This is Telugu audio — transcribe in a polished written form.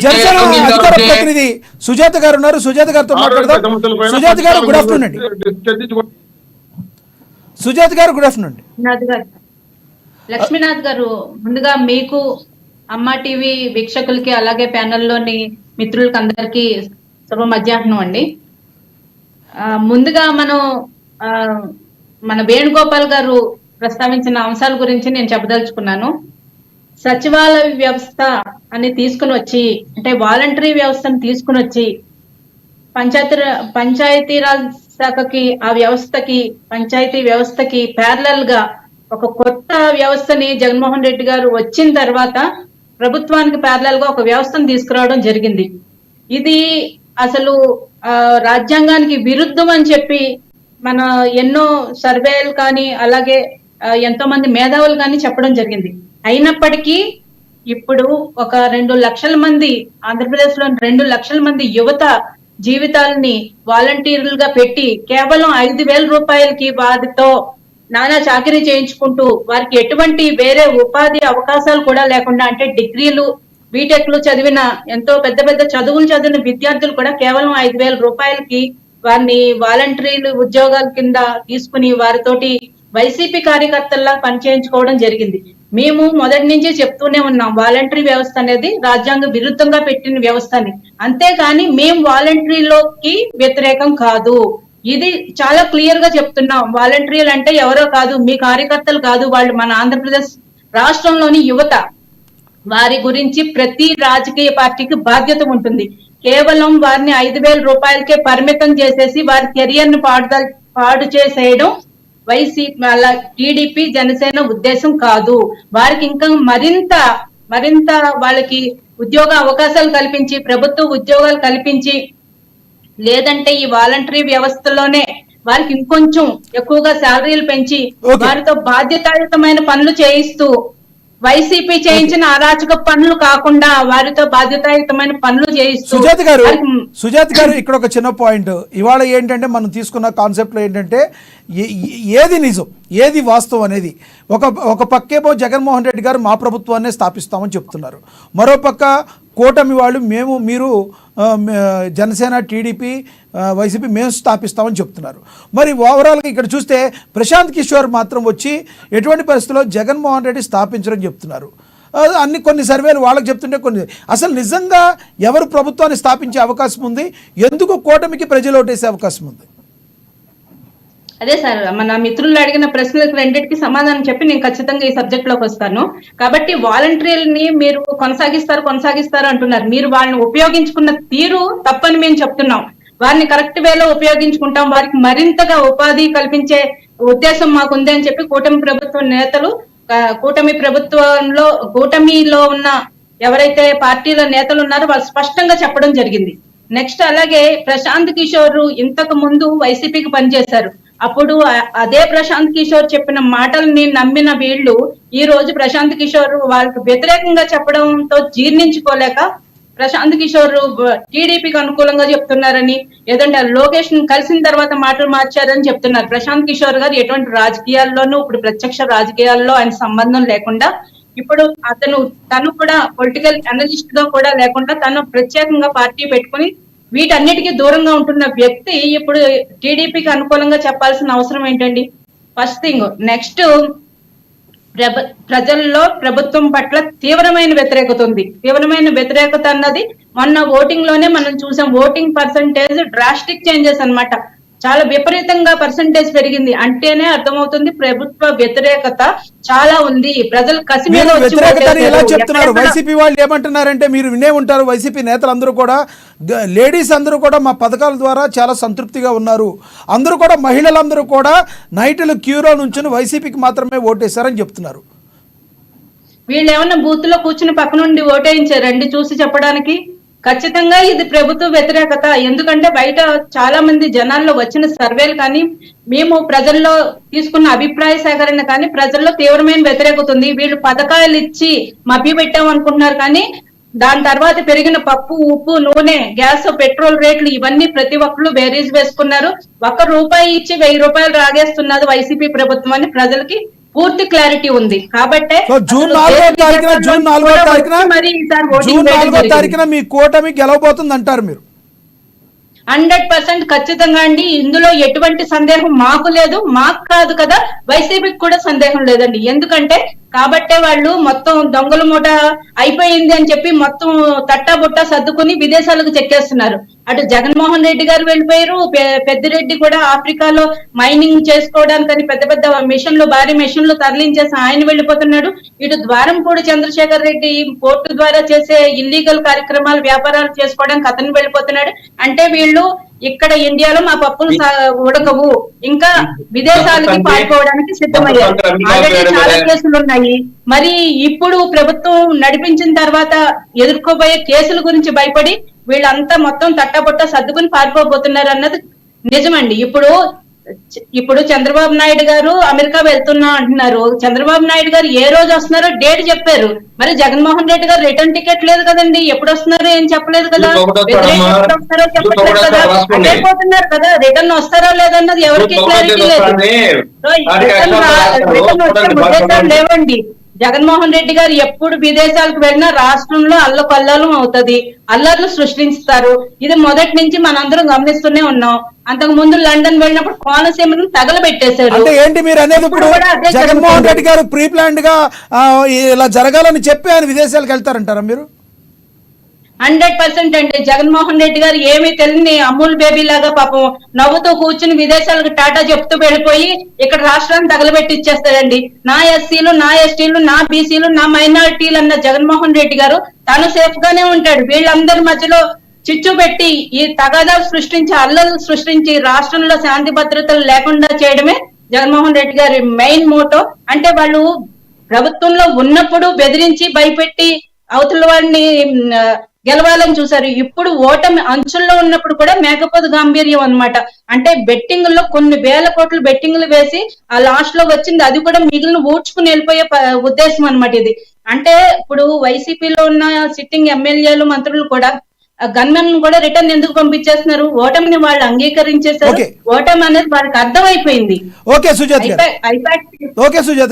జనసేన అధికార ప్రతినిధి సుజాత గారు ఉన్నారు, సుజాత గారితో మాట్లాడదాం. సుజాత గారు గుడ్ ఆఫ్టర్నూన్ అండి. సుజాత గారు గుడ్ ఆఫ్టర్నూన్. లక్ష్మీనాథ్ గారు, ముందుగా మీకు, అమ్మ టీవీ వీక్షకులకి, అలాగే ప్యానెల్లోని మిత్రులకి అందరికీ శుభ మధ్యాహ్నం అండి. ముందుగా మన వేణుగోపాల్ గారు ప్రస్తావించిన అంశాల గురించి నేను చెప్పదలుచుకున్నాను. సచివాలయ వ్యవస్థ అని తీసుకుని వచ్చి, అంటే వాలంటరీ వ్యవస్థను తీసుకుని వచ్చి పంచాయతీరాజ్ శాఖకి, ఆ వ్యవస్థకి, పంచాయతీ వ్యవస్థకి ప్యారలల్ గా ఒక కొత్త వ్యవస్థని జగన్మోహన్ రెడ్డి గారు వచ్చిన తర్వాత ప్రభుత్వానికి ప్యారలల్ గా ఒక వ్యవస్థను తీసుకురావడం జరిగింది. ఇది అసలు రాజ్యాంగానికి విరుద్ధం అని చెప్పి మన ఎన్నో సర్వేలు కానీ, అలాగే ఎంతో మంది మేధావులు కానీ చెప్పడం జరిగింది. అయినప్పటికీ ఇప్పుడు ఒక 2 లక్షల మంది, ఆంధ్రప్రదేశ్ లో 2 లక్షల మంది యువత జీవితాలని వాలంటీర్లుగా పెట్టి కేవలం 5,000 రూపాయలకి వారితో నానా చాకరీ చేయించుకుంటూ, వారికి ఎటువంటి వేరే ఉపాధి అవకాశాలు కూడా లేకుండా, అంటే డిగ్రీలు, బీటెక్లు చదివిన, ఎంతో పెద్ద పెద్ద చదువులు చదివిన విద్యార్థులు కూడా కేవలం 5,000 రూపాయలకి వారిని వాలంటీర్లు ఉద్యోగాల కింద తీసుకుని వారితోటి వైసీపీ కార్యకర్తల్లా పనిచేయించుకోవడం జరిగింది. మేము మొదటి నుంచి చెప్తూనే ఉన్నాం, వాలంటరీ వ్యవస్థ అనేది రాజ్యాంగ విరుద్ధంగా పెట్టిన వ్యవస్థ అని. అంతేకాని మేము వాలంటరీలోకి వ్యతిరేకం కాదు, ఇది చాలా క్లియర్ గా చెప్తున్నాం. వాలంటీర్లు అంటే ఎవరో కాదు, మీ కార్యకర్తలు కాదు, వాళ్ళు మన ఆంధ్రప్రదేశ్ రాష్ట్రంలోని యువత. వారి గురించి ప్రతి రాజకీయ పార్టీకి బాధ్యత ఉంటుంది. కేవలం వారిని 5,000 రూపాయలకే పరిమితం చేసేసి వారి కెరియర్ ను పాడు చేసేయడం వైసీపీ, అలా టీడీపీ, జనసేన ఉద్దేశం కాదు. వారికి ఇంకా మరింత వాళ్ళకి ఉద్యోగ అవకాశాలు కల్పించి, ప్రభుత్వ ఉద్యోగాలు కల్పించి, లేదంటే ఈ వాలంటరీ వ్యవస్థలోనే వారికి ఇంకొంచెం ఎక్కువగా శాలరీలు పెంచి వారితో బాధ్యతాయుతమైన పనులు చేయిస్తూ, వైసీపీ చేయించిన అరాచక పనులు కాకుండా వారితో బాధ్యతాయుతమైన పనులు చేయిస్తూ. సుజాత గారు ఇక్కడ ఒక చిన్న పాయింట్ ఇవాళ ఏంటంటే, మనం తీసుకున్న కాన్సెప్ట్ లో ఏంటంటే ఏది నిజం, ఏది వాస్తవం అనేది. ఒక పక్కేమో జగన్మోహన్ రెడ్డి గారు మా ప్రభుత్వాన్ని స్థాపిస్తామని చెప్తున్నారు, మరోపక్క కూటమి వాళ్ళు మీరు జనసేన, టీడీపీ, వైసీపీ మేము స్థాపిస్తామని చెప్తున్నారు. మరి ఓవరాల్గా ఇక్కడ చూస్తే ప్రశాంత్ కిషోర్ మాత్రం వచ్చి ఎటువంటి పరిస్థితుల్లో జగన్మోహన్ రెడ్డి స్థాపించరని చెప్తున్నారు. కొన్ని సర్వేలు వాళ్ళకి చెప్తుంటే అసలు నిజంగా ఎవరు ప్రభుత్వాన్ని స్థాపించే అవకాశం ఉంది, ఎందుకు కూటమికి ప్రజలు ఓటేసే అవకాశం ఉంది? అదే సార్, మన మిత్రులు అడిగిన ప్రశ్నలకు రెండింటికి సమాధానం చెప్పి నేను ఖచ్చితంగా ఈ సబ్జెక్ట్ లోకి వస్తాను. కాబట్టి వాలంటీర్ని మీరు కొనసాగిస్తారు అంటున్నారు. మీరు వాళ్ళని ఉపయోగించుకున్న తీరు తప్పని మేము చెప్తున్నాం. వారిని కరెక్ట్ వేలో ఉపయోగించుకుంటాం, వారికి మరింతగా ఉపాధి కల్పించే ఉద్దేశం మాకుంది అని చెప్పి కూటమి ప్రభుత్వ నేతలు, కూటమిలో ఉన్న ఎవరైతే పార్టీల నేతలు ఉన్నారో వాళ్ళు స్పష్టంగా చెప్పడం జరిగింది. నెక్స్ట్ అలాగే ప్రశాంత్ కిషోర్ ఇంతకు ముందు వైసీపీకి పనిచేశారు. అప్పుడు అదే ప్రశాంత్ కిషోర్ చెప్పిన మాటల్ని నమ్మిన వీళ్ళు ఈ రోజు ప్రశాంత్ కిషోర్ వాళ్ళకి వ్యతిరేకంగా చెప్పడంతో జీర్ణించుకోలేక ప్రశాంత్ కిషోర్ టీడీపీకి అనుకూలంగా చెప్తున్నారని, ఏదంటే లోకేష్ కలిసిన తర్వాత మాటలు మార్చారని చెప్తున్నారు. ప్రశాంత్ కిషోర్ గారు ఎటువంటి రాజకీయాల్లోనూ, ఇప్పుడు ప్రత్యక్ష రాజకీయాల్లో ఆయన సంబంధం లేకుండా, ఇప్పుడు తను కూడా పొలిటికల్ అనలిస్ట్ గా కూడా లేకుండా తను ప్రత్యేకంగా పార్టీ పెట్టుకుని వీటన్నిటికీ దూరంగా ఉంటున్న వ్యక్తి ఇప్పుడు టీడీపీకి అనుకూలంగా చెప్పాల్సిన అవసరం ఏంటండి? First thing. నెక్స్ట్, ప్రజల్లో ప్రభుత్వం పట్ల తీవ్రమైన వ్యతిరేకత ఉంది. తీవ్రమైన వ్యతిరేకత అన్నది మొన్న ఓటింగ్ లోనే మనం చూసాం. ఓటింగ్ పర్సంటేజ్ డ్రాస్టిక్ చేంజెస్ అన్నమాట, చాలా విపరీతంగా పర్సంటేజ్ పెరిగింది. అంటేనే అర్థమవుతుంది ప్రభుత్వ వ్యతిరేకత చాలా ఉంది. ప్రజలు కసి మీద ఎలా చెప్తున్నారు? వైసీపీ వాళ్ళు ఏమంటున్నారంటే, మీరు వినే ఉంటారు, వైసీపీ నేతలందరూ కూడా, లేడీస్ అందరూ కూడా మా పథకాల ద్వారా చాలా సంతృప్తిగా ఉన్నారు, అందరూ కూడా, మహిళలందరూ కూడా నైట్లు క్యూలో నుంచుని వైసీపీకి మాత్రమే ఓటేశారని చెప్తున్నారు. వీళ్ళు ఏమన్నా బూత్ లో కూర్చుని పక్క నుండి ఓటేయించారండి చూసి చెప్పడానికి? ఖచ్చితంగా ఇది ప్రభుత్వ వ్యతిరేకత. ఎందుకంటే బయట చాలా మంది జనాల్లో వచ్చిన సర్వేలు కానీ, మేము ప్రజల్లో తీసుకున్న అభిప్రాయ సేకరణ కానీ, ప్రజల్లో తీవ్రమైన వ్యతిరేకత ఉంది. వీళ్ళు పథకాలు ఇచ్చి మభ్య పెట్టాం అనుకుంటున్నారు, కానీ దాని తర్వాత పెరిగిన పప్పు, ఉప్పు, నూనె, గ్యాస్, పెట్రోల్ రేట్లు ఇవన్నీ ప్రతి ఒక్కరు బేరీజ్ వేసుకున్నారు. ₹1 ఇచ్చి 1000 రూపాయలు రాగేస్తున్నది వైసీపీ ప్రభుత్వం అని ప్రజలకి పూర్తి క్లారిటీ ఉంది. కాబట్టి సో జూన్ 4వ తారీఖున మీ కూటమి గెలవబోతుంది అంటారు మీరు? 100% ఖచ్చితంగా అండి. ఇందులో ఎటువంటి సందేహం మాకు లేదు, మాకు కాదు కదా, వైసీపీకి కూడా సందేహం లేదండి. ఎందుకంటే కాబట్టే వాళ్ళు మొత్తం దొంగల మూట అయిపోయింది అని చెప్పి మొత్తం తట్టా బుట్ట సర్దుకుని విదేశాలకు చెక్కేస్తున్నారు. అటు జగన్మోహన్ రెడ్డి గారు వెళ్ళిపోయారు, పెద్దిరెడ్డి కూడా ఆఫ్రికాలో మైనింగ్ చేసుకోవడానికని పెద్ద పెద్ద మిషన్లు, భారీ మిషన్లు తరలించేసి ఆయన వెళ్ళిపోతున్నాడు. ఇటు ద్వారంపూడి చంద్రశేఖర్ రెడ్డి పోర్టు ద్వారా చేసే ఇల్లీగల్ కార్యక్రమాలు, వ్యాపారాలు చేసుకోవడానికి అతను వెళ్ళిపోతున్నాడు. అంటే వీళ్ళు ఇక్కడ ఇండియాలో మా పప్పులు ఉడకవు, ఇంకా విదేశాలకి పారిపోవడానికి సిద్ధమయ్యారు. ఆల్రెడీ చాలా కేసులు ఉన్నాయి. మరి ఇప్పుడు ప్రభుత్వం నడిపించిన తర్వాత ఎదుర్కోబోయే కేసుల గురించి భయపడి వీళ్ళంతా మొత్తం తట్టబుట్ట సర్దుకుని పారిపోబోతున్నారు అన్నది నిజమండి. ఇప్పుడు చంద్రబాబు నాయుడు గారు అమెరికా వెళ్తున్నా అంటున్నారు. చంద్రబాబు నాయుడు గారు ఏ రోజు వస్తున్నారో డేట్ చెప్పారు. మరి జగన్మోహన్ రెడ్డి గారు రిటర్న్ టికెట్ లేదు కదండి, ఎప్పుడు వస్తున్నారో ఏం చెప్పలేదు కదా, ఎప్పుడు వస్తారో చెప్పలేదు కదా, అయిపోతున్నారు కదా, రిటర్న్ వస్తారో లేదన్నది ఎవరికి క్లారిటీ లేదు. రిటర్న్ వచ్చే ఉద్దేశాలు లేవండి. జగన్మోహన్ రెడ్డి గారు ఎప్పుడు విదేశాలకు వెళ్ళినా రాష్ట్రంలో అల్లకల్లాలం అవుతుంది, అల్లర్లు సృష్టిస్తారు. ఇది మొదటి నుంచి మనందరం గమనిస్తూనే ఉన్నాం. అంతకు ముందు లండన్ వెళ్ళినప్పుడు కోనసీమను తగలబెట్టేశారు. అంటే ఏంటి మీరు అనేది? ఇప్పుడు జగన్మోహన్ రెడ్డి గారు ప్రీ ప్లాన్డ్ గా ఇలా జరగాలని చెప్పి ఆయన విదేశాలకు వెళ్తారంటారా మీరు? 100% అండి. జగన్మోహన్ రెడ్డి గారు ఏమీ తెలియని అమూల్ బేబీ లాగా పాపం నవ్వుతూ కూర్చుని విదేశాలకు టాటా చెప్తూ వెళ్ళిపోయి ఇక్కడ రాష్ట్రాన్ని తగలబెట్టి ఇచ్చేస్తాడండి. నా ఎస్సీలు, నా ఎస్టీలు, నా బీసీలు, నా మైనారిటీలు అన్న జగన్మోహన్ రెడ్డి గారు తను సేఫ్ గానే ఉంటాడు. వీళ్ళందరి మధ్యలో చిచ్చు పెట్టి ఈ తగాదాలు సృష్టించి, అల్లలు సృష్టించి రాష్ట్రంలో శాంతి భద్రతలు లేకుండా చేయడమే జగన్మోహన్ రెడ్డి గారి మెయిన్ మోటో. అంటే వాళ్ళు ప్రభుత్వంలో ఉన్నప్పుడు బెదిరించి భయపెట్టి అవతల వాడిని గెలవాలని చూశారు. ఇప్పుడు ఓటమి అంచుల్లో ఉన్నప్పుడు కూడా మేకపోతు గాంభీర్యం అన్నమాట. అంటే బెట్టింగ్ లో కొన్ని వేల కోట్లు బెట్టింగ్లు వేసి ఆ లాస్ట్ లో వచ్చింది అది కూడా మిగిలిన ఊడ్చుకుని వెళ్ళిపోయే ఉద్దేశం అన్నమాట ఇది. అంటే ఇప్పుడు వైసీపీలో ఉన్న సిట్టింగ్ ఎమ్మెల్యేలు, మంత్రులు కూడా గన్మెన్ కూడా రిటర్న్ ఎందుకు పంపించేస్తున్నారు? ఓటమిని వాళ్ళు అంగీకరించేశారు. ఓటమి అనేది వాళ్ళకి అర్థమైపోయింది. ఓకే సుజాత.